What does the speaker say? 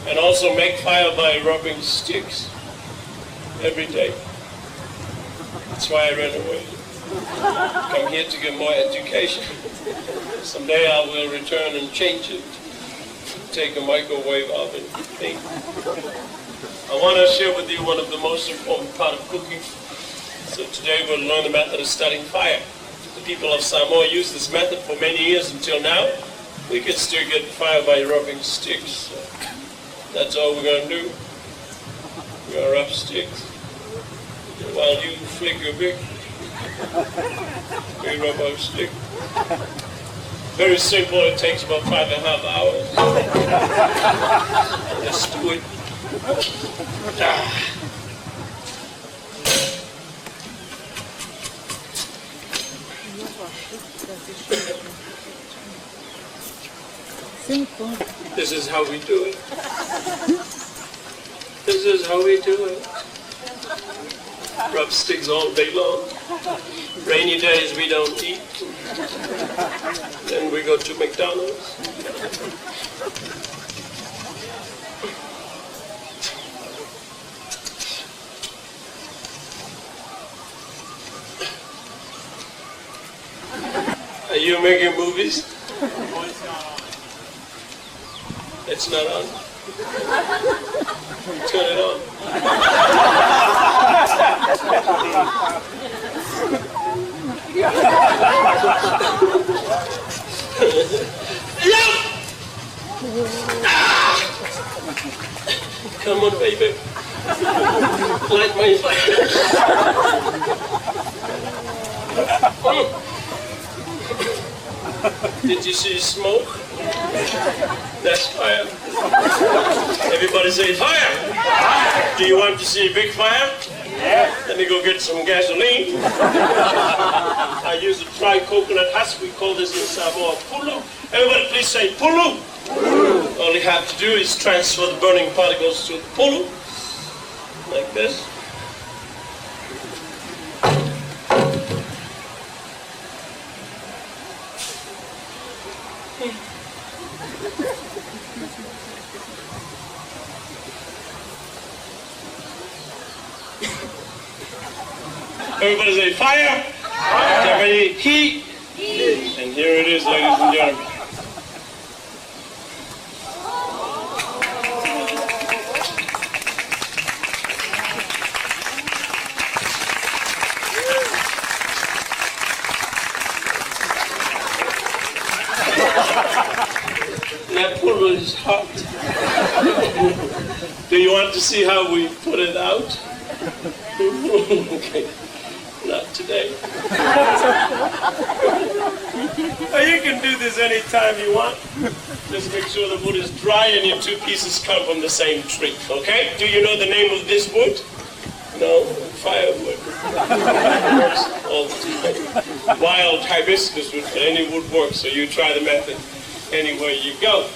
and also make fire by rubbing sticks every day. That's why I ran away. Come here to get more education. Someday I will return and change it. Take a microwave oven thing. I want to share with you one of the most important part of cooking. So today we'll learn the method of starting fire. The people of Samoa use this method for many years until now. We can still get fire by rubbing sticks. So that's all we're going to do. We're going to rub sticks. While you flick your beak, we rub our stick. Very simple, it takes about 5.5 hours. Let's do it. This is how we do it. This is how we do it. Rub sticks all day long. Rainy days we don't eat. Then we go to McDonald's. Are you making movies? It's not on. Turn it on. Come on, baby. Light my fire. Did you see smoke? That's fire. Everybody say fire. Do you want to see a big fire? Yeah. Let me go get some gasoline. I use a dry coconut husk. We call this in Samoa pulu. Everybody please say pulu. Pulu. All you have to do is transfer the burning particles to the pulu. Like this. Everybody say fire. Fire. Everybody heat. Heat. And here it is, ladies and gentlemen. That pulu is hot. Do you want to see how we put it out? Okay. Not today. You can do this anytime you want. Just make sure the wood is dry and your two pieces come from the same tree. Okay? Do you know the name of this wood? No? Firewood. Works all the time. Wild hibiscus wood, but any wood works, so you try the method anywhere you go.